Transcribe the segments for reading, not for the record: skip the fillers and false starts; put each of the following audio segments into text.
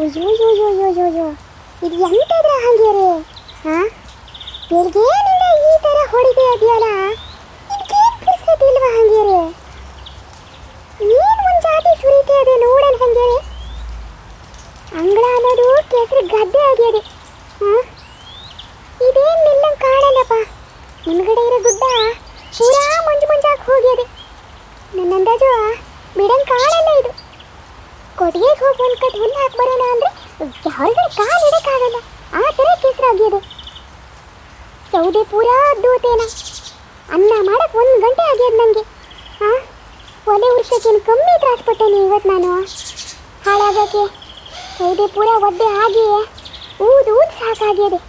ಅಯ್ಯೋ ಇದು ಎಂತದ್ರ ಹಾಗೆ ರೀ? ಹಾಂ, ಬೆಳಗ್ಗೆನಿಂದ ಈ ಥರ ಹೊಡಿದೆ ಅದೆಯಲ್ಲ, ಇದಕ್ಕೇನು ಪುರ್ಸೋದಿಲ್ವಾ ಹಾಗೆ ರೀ? ಏನು ಒಂದು ಜಾತಿ ಸುರಿತೆ ಅದೇ ನೋಡೋಣ ಹಾಗೆ ರೀ. ಅಂಗಳ ಅನ್ನೋದು ಕೆಸರು ಗದ್ದೆ ಆಗ್ಯದೆ. ಹಾಂ, ಇದೇನು ನಿಲ್ಲಂಗೆ ಕಾಣಲ್ಲಪ್ಪ. ಮುಂದ್ಗಡೆ ಇರೋ ಗುಡ್ಡ ಪೂರಾ ಮಂಜಾಗಿ ಹೋಗ್ಯದೆ. ನನ್ನ ಅಂದಾಜು ಬಿಡಂಗೆ ಕಾಣಲ್ಲ ಇದು. ಕೊಟ್ಟಿಗೆಗೆ ಹೋಗಿ ಒಂದು ಕಟ್ ಹುಲ್ಲು ಹಾಕಿ ಬರೋಣ ಅಂದರೆ ಹೊರಗಡೆ ಕಾಲು ಇಡೋಕ್ಕಾಗಲ್ಲ, ಆ ಥರ ಕೆಸರಾಗ್ಯದೆ. ಸೌದೆ ಪೂರಾ ದೂತೇನ. ಅನ್ನ ಮಾಡಕ್ಕೆ 1 ಗಂಟೆ ಆಗ್ಯದ ನನಗೆ. ಹಾಂ, ಒಲೆ ಉರ್ಸೋಕ್ಕೇನು ಕಮ್ಮಿ ತ್ರಾಸಪಟ್ಟೇನೆ ಇವತ್ತು ನಾನು. ಹಾಳಾಗೋಕ್ಕೆ ಸೌದೆ ಪೂರಾ ಒದ್ದೆ ಆಗಿ ಊದು ಸಾಕಾಗ್ಯದೆ.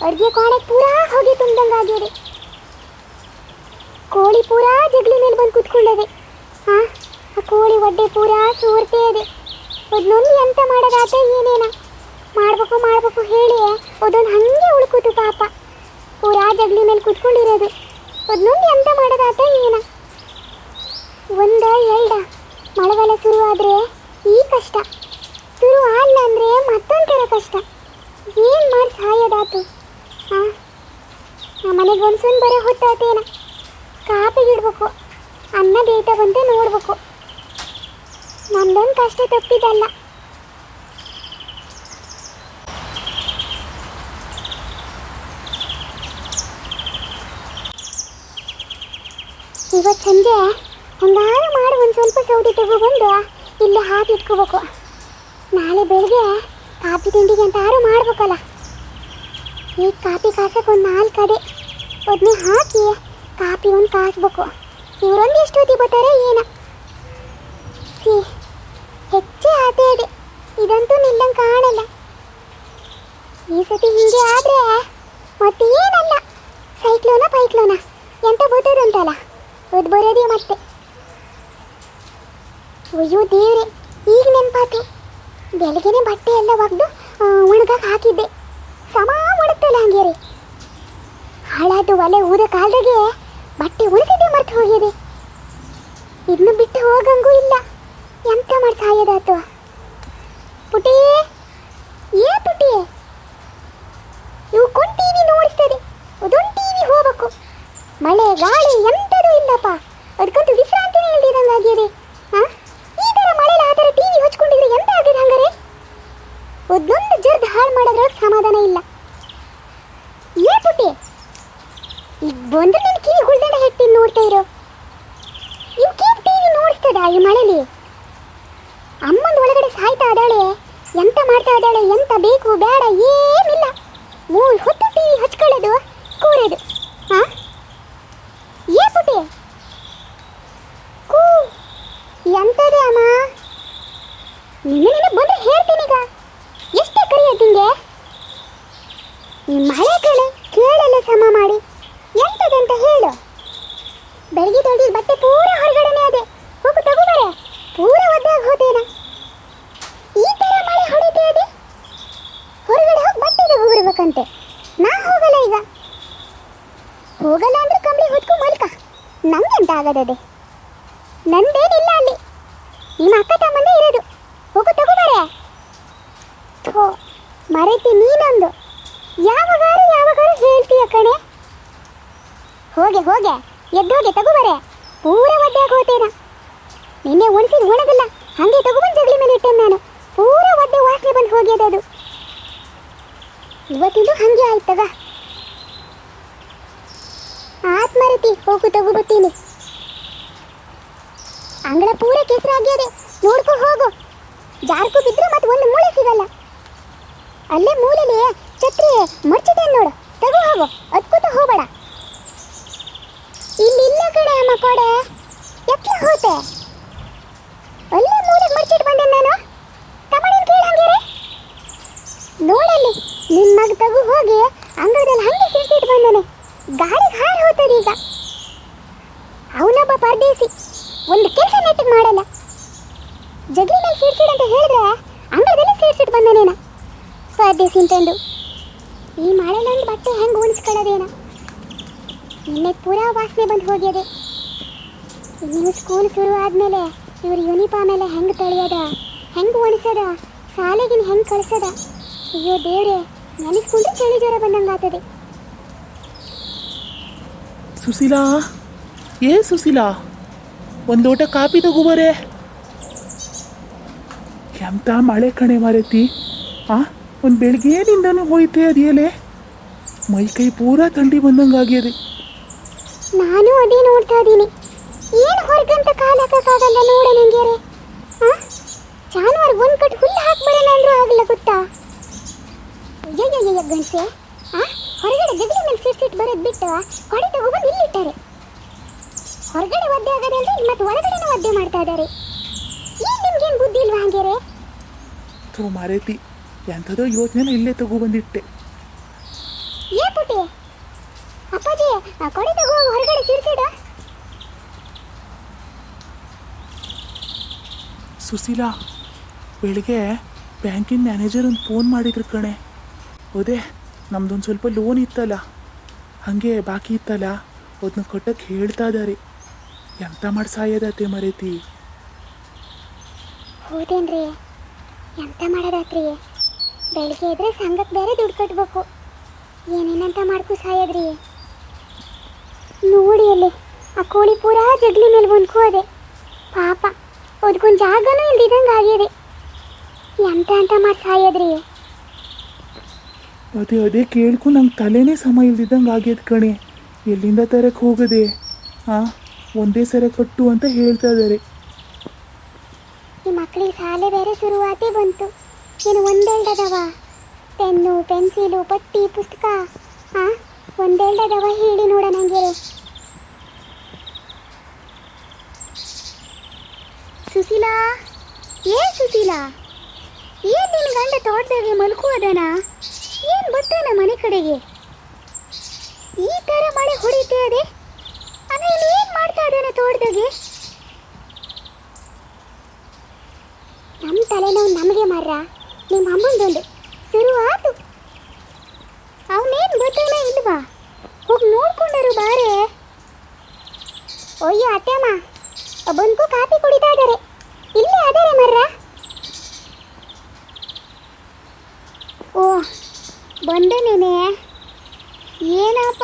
ಅಡುಗೆ ಕೋಣೆಗೆ ಪೂರಾ ಹೊಗೆ ತುಂಬ್ದಂಗೆ ಆಗ್ಯದೆ. ಕೋಳಿ ಪೂರಾ ಜಗಲಿ ಮೇಲೆ ಬಂದು ಕೂತ್ಕೊಳ್ಳದೆ. ಹಾಂ, ಆ ಕೋಳಿ ಒಡ್ಡೆ ಪೂರಾ ಸೋರ್ತೆ ಇದೆ. ಅದನ್ನೊಂದು ಎಂತ ಮಾಡೋದಾತ ಏನೇನ ಮಾಡಬೇಕು ಹೇಳಿ ಅದೊಂದು ಹಾಗೆ ಉಳ್ಕೂತು ಪಾಪ. ಪೂರಾ ಜಗಲಿ ಮೇಲೆ ಕೂತ್ಕೊಂಡಿರೋದು. ಅದನ್ನೊಂದು ಎಂತ ಮಾಡೋದಾತ ಏನ. ಎರಡು ಮಳೆಗಾಲ ಶುರುವಾದರೆ ಈ ಕಷ್ಟ, ಶುರು ಆಗಲ್ಲ ಅಂದರೆ ಮತ್ತೊಂದು ಥರ ಕಷ್ಟ. ಏನು ಮಾಡಿ ಸಾಯೋದಾತು? ಹಾಂ, ಮನೆಗೆ ಒಂದ್ಸೊಂದು ಬರೋ ಹೊತ್ತಾತೇನ. ಕಾಪಿಗಿಡ್ಬೇಕು, ಅನ್ನ ಬೇಯ್ತಾ ಬಂತ ನೋಡ್ಬೇಕು. ನಮ್ದೊಂದು ಕಷ್ಟ ತಪ್ಪಿದಲ್ಲ. ಇವತ್ತು ಸಂಜೆ ಹೆಂಗಾರು ಮಾಡಿ ಒಂದು ಸ್ವಲ್ಪ ಸೌದೆ ತಗೊಬಂದು ಇಲ್ಲೇ ಹಾಕಿ ಇಟ್ಕೋಬೇಕು. ನಾಳೆ ಬೆಳಗ್ಗೆ ಕಾಫಿ ತಿಂಡಿಗೆ ಅಂತ ಯಾರು ಮಾಡ್ಬೇಕಲ್ಲ. ಈಗ ಕಾಫಿ ಕಾಸಕ್ಕೆ ಒಂದು 4 ಅದೆ, ಅದನ್ನೇ ಹಾಕಿ ಕಾಫಿ ಒಂದು ಕಾಸ್ಬೇಕು. ಇವರೊಂದು ಎಷ್ಟೊತ್ತಿ ಬರ್ತಾರೆ ಏನ. ಹೆಚ್ಚೇ ಆತೇ ಇದೆ. ಇದಂತೂ ನಿಲ್ಲಂಗೆ ಕಾಣಲ್ಲ. ಈ ಸತಿ ಹೀಗೆ ಆದರೆ ಮತ್ತೆ ಏನಲ್ಲ, ಪೈಕ್ಲೋನ ಎಂತ ಬರ್ತದಂತಲ್ಲ, ಅದು ಬರೋದೇ ಮತ್ತೆ. ಅಯ್ಯೋ ದೇವ್ರೆ, ಈಗ ನೆನಪಾತು. ಬೆಳಗ್ಗೆನೆ ಬಟ್ಟೆ ಎಲ್ಲ ಒಗೆದು ಒಣಗಕ್ಕೆ ಹಾಕಿದ್ದೆ. ಸಮ ಒಣಗ್ತಲ್ಲ ಹಂಗೆ ರೀ. ಹಾಳಾದ ಒಲೆ ಊದ ಕಾಲದಾಗೆ ಬಟ್ಟೆ ಉಳಿಸಿದ್ದೆ ಮರ್ತು ಹೋಗಿದೆ. ಇನ್ನು ಬಿಟ್ಟು ಹೋಗಂಗೂ ಇಲ್ಲ. ಎಂತ ಮಾಡಿ ಸಾಯೋದಾತು? ಪುಟಿ, ಪುಟಿ, ಇವು ಕೊಂಡು ಟಿವಿ ನೋಡಿಸ್ತದೆ. ಅದೊಂದು ಟಿವಿ ಹೋಗ್ಬೇಕು. ಮಳೆ ಗಾಳಿ ಎಂಥದೂ ಇಲ್ಲಪ್ಪ. ಅದಕ್ಕಂತೂ ವಿಶ್ರಾಂತಿನೇ ಇಲ್ದಿದಂಗೆ ಆಗ್ಯದೆ. ಹಾಂ, ಈ ಥರ ಮಳೆಲಿ ಆ ಥರ ಟಿವಿ ಹಚ್ಕೊಂಡಿದ್ರೆ ಎಂತ ಆಗಿದೆ ಹಂಗಾರೆ? ಅದೊಂದು ಜರ್ದು ಹಾಳು ಮಾಡೋದ್ರೊಳಗೆ ಸಮಾಧಾನ ಇಲ್ಲ. ಪುಟಿ, ಈಗ ಬಂದು ನಿನ್ನ ಕಿವಿ ಗುಳ್ದಂಡ ಹೆಟ್ಟಿನ ನೋಡ್ತಾ ಇರೋ. ಇವಕ್ಕೇನು ಟಿವಿ ನೋಡಿಸ್ತದ ಈ ಮಳೆಲಿ? ಅಮ್ಮಂದು ಒಳಗಡೆ ಸಾಯ್ತಾ ಇದ್ದಾಳೆ, ಎಂತ ಮಾಡ್ತಾ ಇದ್ದಾಳೆ, ಎಂತ ಬೇಕು ಬೇಡ ಏನಿಲ್ಲ. 3 ಹೊತ್ತು ಟಿವಿ ಹಚ್ಕೊಳ್ಳೋದು, ಕೂರೋದು. ಹಾಂ, ಪುಟಿ, ಕೂ ಎಂತದೆ ಅಮ್ಮ? ನಿನ್ನೆ ಬಂದ್ರೆ ಹೇಳ್ತೀನೀಗ. ಎಷ್ಟೇ ಕರಿಯೋದು ನಿಂಗೆ? ಈ ಮಳೆ ಕಡೆ ಕೇಳಲ್ಲ ಸಮ ಮಾಡಿ. ಎಂತದಂತ ಹೇಳು. ಬೆಳಗ್ಗೆ ತೊಳೆದಿದ್ದ ಬಟ್ಟೆ ಪೂರ ಹೊರಗಡೆನೇ ಅದೇ. ಹೋಗು ತಗೋಬಾರೆ, ಪೂರ ಒದ್ದಾಗಿ ಹೋದೇನ. ಈ ಥರ ಮಳೆ ಹೊಡಿತೇ ಅದೇ. ಹೊರಗಡೆ ಹೋಗಿ ಬಟ್ಟೆ ತಗೋಬರ್ಬೇಕಂತೆ. ನಾ ಹೋಗಲ್ಲ ಈಗ. ಹೋಗಲ್ಲ ಅಂದ್ರೆ ಕಂಬಳಿ ಹೊತ್ಕೊಂಡು ಮಲ್ಕ. ನಂಗೆಂತ ಆಗದದೆ? ನಂದೇನಿಲ್ಲ ಅಲ್ಲಿ. ನಿಮ್ಮ ಅಕ್ಕ ತಮ್ಮಂದೇ ಇರೋದು. ಹೋಗು ತಗೋಬಾರೆ. ಥೋ, ಮರೆತಿ ನೀನೊಂದು. ಯಾವಾಗಾರು ಹೇಳ್ತೀಯ ಕಣೆ. ಹೋಗೆ ಎದ್ದೋಗೆ ತಗೋಬಾರೆ. ಪೂರ ಒದ್ದಾಗಿ ಹೋತೇನ. ನಿನ್ನೆ ಒಣಸಿದ ಒಣಗಲ್ಲ, ಹಾಗೆ ತಗೊಬಂದು ಜಗಲಿ ಮೇಲೆ ಇಟ್ಟೆ ನಾನು. ಪೂರ ಒದ್ದೆ ವಾಸನೆ ಬಂದು ಹೋಗ್ಯದದು. ಇವತ್ತಿಂದು ಹಾಗೆ ಆಯ್ತಗ. ಆತ್ಮರತಿ, ಹೋಗು ತಗೋಬತ್ತೀನಿ. ಅಂಗಳ ಪೂರ ಕೆಸರಾಗ್ಯದೆ, ನೋಡ್ಕೊ ಹೋಗು. ಜಾರ್ಕು ಬಿದ್ದರೆ ಮತ್ತೆ ಒಂದು ಮೂಳೆ ಸಿಗಲ್ಲ. ಅಲ್ಲೇ ಮೂಲೆಲಿ ಛತ್ರಿ ಮರ್ಚಿದೆ ನೋಡು, ತಗೋ ಹೋಗು. ಅದ್ಕೂತ ಹೋಗಬೇಡ. ಇಲ್ಲ ಕಡೆ ಅಮ್ಮ ಕೊಡೆ. ಎತ್ಲ ಹೋತೆ? ಅಲ್ಲೇ ಮೂಲೆಗೆ ಮರ್ಚಿಟ್ಟು ಬಂದೆ ನಾನು. ತಮ್ಮನಿನ ಕೇಳಂಗೇರೆ ನೋಡಲ್ಲಿ. ನಿನ್ನ ಮಗ ತಗೋ ಹೋಗಿ ಅಂಗಳದಲ್ಲಿ ಹಂಗೆ ಸಿಡ್ಸಿಟ್ಟು ಬಂದೇನೆ. ಗಾಳಿಗೆ ಹಾರಿ ಹೋಗ್ತದೆ ಈಗ. ಅವನೊಬ್ಬ ಪರದೇಸಿ, ಒಂದು ಕೆಲಸ ನೆಟ್ಟಿಗೆ ಮಾಡಲ್ಲ. ಜಗಲಿ ಮೇಲೆ ಸಿಡ್ಸಿಡ್ ಅಂತ ಹೇಳಿದ್ರೆ ಅಂಗಳದಲ್ಲಿ ಸಿಡ್ಸಿಟ್ಟು ಬಂದನೇನ ಪರದೇಸಿ ಅಂತಂದು. ಈ ಮಳೆನಲ್ಲಿ ಬಟ್ಟೆ ಹೆಂಗೆ ಒಣಸ್ಕೊಳ್ಳೋದೇನ? ನಿನ್ನೆ ಪೂರಾ ವಾಸನೆ ಬಂದು ಹೋಗ್ಯದೆ. ಇನ್ನು ಸ್ಕೂಲ್ ಶುರು ಆದಮೇಲೆ ಇವ್ರ ಯೂನಿಫಾರ್ಮ್ ಎಲ್ಲ ಹೆಂಗೆ ತೊಳೆಯೋದ, ಹೆಂಗೆ ಒಣಸೋದ ಸಾಲೆಗಿನ ಹೆಂಗೆ ಕಳ್ಸದ. ಅಯ್ಯೋ ದೇವ್ರೆ, ನೆನೆಸ್ಕೊಂಡ್ರೆ ಚಳಿ ಜ್ವರ ಬಂದಂಗೆ ಆಗ್ತದೆ. ಸುಶೀಲಾ, ಸುಶೀಲಾ, ಒಂದು ಲೋಟ ಕಾಪಿ ತಗೋಬರೇ. ಎಂತ ಮಳೆ ಕಣೆ ಮಾರೈತಿ. ಒಂದು ಬೆಳಗ್ಗೆನಿಂದನೂ ಹೋಯ್ತೆ ಅದೇಲೆ ಮೈ ಕೈ ಪೂರಾ ಥಂಡಿ ಬಂದಂಗೆ ಆಗ್ಯದೆ. ನಾನು ಅದೇ ನೋಡ್ತಾ ಇದ್ದೀನಿ. ಏನು ಹೊರಗಂತ ಕಾಲು ಹಾಕೋಕ್ಕಾಗಲ್ಲ ನೋಡ ನಂಗೆ. ಜಾನುವಾರು ಒಂದು ಕಟ್ಟು ಹುಲ್ಲು ಹಾಕ್ಬರೋಣ ಅಂದ್ರೂ ಆಗಲ್ಲ ಗೊತ್ತಾ. ಅಯ್ಯಯ್ಯಯ್ಯ ಗಂಟೆ ಹೊರಗಡೆ ಜಗಲಿ ಮೇಲೆ ಸಿಟ್ಟು ಬರೋದು ಬಿಟ್ಟು ಹೊಡೆ ತಗೊಬಂದು ಇಲ್ಲಿಟ್ಟಾರೆ. ಹೊರಗಡೆ ಒದ್ದೆ ಆಗದೆ ಅಂದರೆ ಮತ್ತೆ ಹೊರಗಡೆನೂ ಒದ್ದೆ ಮಾಡ್ತಾ ಇದ್ದಾರೆ. ಏನು ನಿಮ್ಗೇನು ಬುದ್ಧಿ ಇಲ್ವಾ ಹಂಗೇರೆ? ಥೋ ಮಾರೈತಿ, ಎಂಥದೋ ಯೋಚನೆ ಇಲ್ಲೇ ತಗೊಬಂದಿಟ್ಟೆ. ಪುಟಿ ಅಪ್ಪಾಜಿ, ಕೊಡೆ ತಗೋ, ಹೊರಗಡೆ ಸಿರ್ಸಿಡ. ಸುಶೀಲಾ, ಬೆಳಿಗ್ಗೆ ಬ್ಯಾಂಕಿನ ಮ್ಯಾನೇಜರ್ ಒಂದು ಫೋನ್ ಮಾಡಿದ್ರು ಕಣೆ. ಅದೇ ನಮ್ದೊಂದು ಸ್ವಲ್ಪ ಲೋನ್ ಇತ್ತಲ್ಲ, ಹಾಗೆ ಬಾಕಿ ಇತ್ತಲ್ಲ, ಅದನ್ನ ಕಟ್ಟಕ್ಕೆ ಹೇಳ್ತಾ ಇದ್ದಾರೆ. ಎಂತ ಮಾಡಿ ಸಾಯೋದತ್ತೆ ಮರೈತಿ. ಹೌದೇನ್ರಿ? ಎಂತ ಮಾಡೋದಾತ್ರಿ? ಬೆಳಿಗ್ಗೆ ಇದ್ರೆ ಸಂಘಕ್ಕೆ ಬೇರೆ ದುಡ್ಡು ಕಟ್ಬೇಕು. ಏನೇನಂತ ಮಾಡ್ಕೊ ಸಾಯೋದ್ರಿ. ನೋಡಿ ಅಲ್ಲಿ ಆ ಕೋಳಿ ಪೂರಾ ಜಗ್ಲಿ ಮೇಲೆ ಬಂದ್ಕೋದೆ. ಪಾಪ ಅದಕ್ಕೊಂದು ಜಾಗನೂ ಇಲ್ದಿದಂಗೆ ಆಗ್ಯದೆ. ಎಂತ ಅಂತ ಮಾಡಿ ಸಾಯೋದ್ರಿ. ಅದೇ ಕೇಳ್ಕೊಂಡು ನಂಗೆ ತಲೆನೇ ಸಮ ಇಲ್ದಿದ್ದಂಗೆ ಆಗ್ಯದ ಕಣೆ. ಎಲ್ಲಿಂದ ತರಕ್ಕೆ ಹೋಗದೆ? ಒಂದೇ ಸರ ಕಟ್ಟು ಅಂತ ಹೇಳ್ತಾ ಇದ್ದಾರೆ. ಈ ಮಕ್ಕಳಿಗೆ ಶಾಲೆ ಬೇರೆ ಶುರುವಾತೇ ಬಂತು. ಏನು ಒಂದೆರಡದವ ಪೆನ್ನು, ಪೆನ್ಸಿಲು, ಪಟ್ಟಿ, ಪುಸ್ತಕ ಒಂದೆರಡದವ ಹೇಳಿ ನೋಡ ನಂಗೆ. ಸುಶೀಲಾ, ಸುಶೀಲಾ, ಏನು ನಿನ್ನ ಗಂಡ ತೋಟದಾಗೆ ಮಲ್ಕೋದನ? ಏನು ಬರ್ತಾನ ಮನೆ ಕಡೆಗೆ? ಈ ಥರ ಮಳೆ ಹೊಡಿತೇ ಅದೇ ಆಮೇಲೆ ಏನು ಮಾಡ್ತಾ ಇದ್ದಾನೆ ತೋಟದಾಗೆ? ನಮ್ಮ ತಲೆನೋವು ನಮಗೆ ಮಾರ್ರ, ನಿಮ್ಮ ಅಮ್ಮಂದೊಂದು ಶುರು ಆತು. ಅವನೇನು ಬರ್ತಾನ ಇಲ್ವಾ? ಹೋಗಿ ನೋಡ್ಕೊಂಡರು ಬಾರೆ. ಅಯ್ಯೋ ಅತ್ತಮ್ಮ, ಬಂದ್ಕೂ ಕಾಫಿ ಕುಡಿತಾ ಇದ್ದಾರೆ. ಇಲ್ಲೇ ಅದಾರೆ ಮರ್ರ. ಓ ಬಂದನೇನೆ. ಏನಪ್ಪ,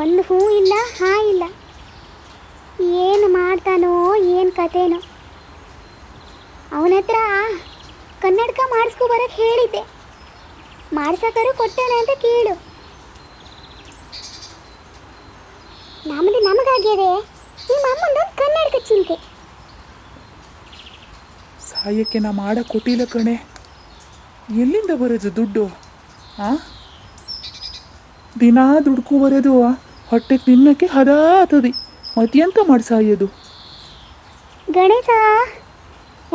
ಒಂದು ಹೂ ಇಲ್ಲ, ಇಲ್ಲ. ಏನು ಮಾಡ್ತಾನೋ ಏನು ಕಥೆನೋ. ಅವನ ಹತ್ರ ಕನ್ನಡಕ ಮಾಡಿಸ್ಕೊಬರಕ್ಕೆ ಹೇಳಿದ್ದೆ. ಮಾಡ್ಸೋಕಾರು ಕೊಟ್ಟೇನೆ ಅಂತ ಕೇಳು. ನಮ್ಮದು ನಮಗಾಗ್ಯದೆ, ನಿಮ್ಮ ಅಮ್ಮಂದೊಂದು ಕನ್ನಡಕ ಚಿಂತೆ. ಸಾಯಕ್ಕೆ ನಾ ಮಾಡಕ್ಕೆ ಕೊಟ್ಟಿಲ್ಲ ಕಣೆ. ಎಲ್ಲಿಂದ ಬರೋದು ದುಡ್ಡು? ದಿನ ದುಡ್ಕೊ ಬರೋದು ಹೊಟ್ಟೆಗೆ ತಿನ್ನಕ್ಕೆ ಹದ ಆತದೆ. ಮತ್ತೆಂತ ಮಾಡಿ ಸಾಯೋದು? ಗಣೇಶ,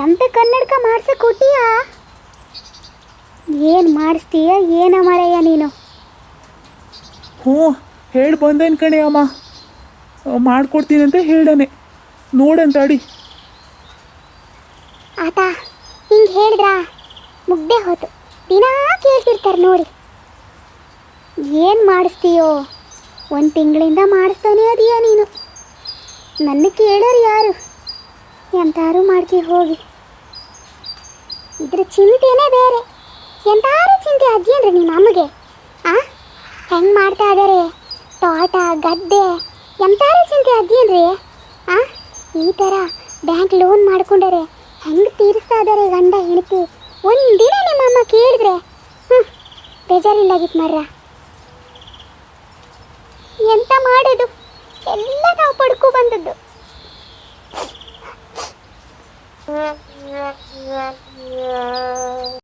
ಎಂತ ಕನ್ನಡಕ ಮಾಡ್ಸಕ್ಕೆ ಕೊಟ್ಟಿಯಾ? ಏನು ಮಾಡಿಸ್ತೀಯ ಏನ ಮರೆಯ ನೀನು? ಹೇಳಿ ಬಂದೇನು ಕಣೆ ಅಮ್ಮ, ಮಾಡ್ಕೊಡ್ತೀನಿ ಅಂತ ಹೇಳನೆ. ನೋಡಂತ ಅಡಿ ಆತ ಹಿಂಗೆ ಹೇಳಿದ್ರಾ ಮುಗ್ದೆ ಹೋತು. ದಿನ ಕೇಳ್ತಿರ್ತಾರೆ ನೋಡಿ. ಏನು ಮಾಡಿಸ್ತೀಯೋ? ಒಂದು ತಿಂಗಳಿಂದ ಮಾಡಿಸ್ತಾನೆ ಅದೀಯ ನೀನು. ನನ್ನ ಕೇಳೋರು ಯಾರು? ಎಂತಾರು ಮಾಡ್ಕಿ ಹೋಗಿ. ಇದ್ರ ಚಿಂತೆನೇ ಬೇರೆ. ಎಂತಾರು ಚಿಂತೆ ಅಜ್ಜಿಯನ್ರಿ ನಿಮ್ಮ ಅಮ್ಮಗೆ. ಹೆಂಗೆ ಮಾಡ್ತಾ ಇದ್ದಾರೆ ತೋಟ ಗದ್ದೆ? ಎಂತಾರು ಚಿಂತೆ ಅಜ್ಜಿಯನ್ರಿ. ಈ ಥರ ಬ್ಯಾಂಕ್ ಲೋನ್ ಮಾಡ್ಕೊಂಡರೆ ಹೆಂಗೆ ತೀರಿಸ್ತಾ ಇದ್ದಾರೆ ಗಂಡ ಹೆಂಡತಿ? ಒಂದಿನ ನಿಮ್ಮಮ್ಮ ಕೇಳಿದ್ರೆ ಬೇಜಾರಿಲ್ಲಾಗಿತ್ತು ಮರ್ರ. ಎಂತ ಮಾಡೋದು? ಎಲ್ಲ ನಾವು ಪಡ್ಕೊ ಬಂದದ್ದು.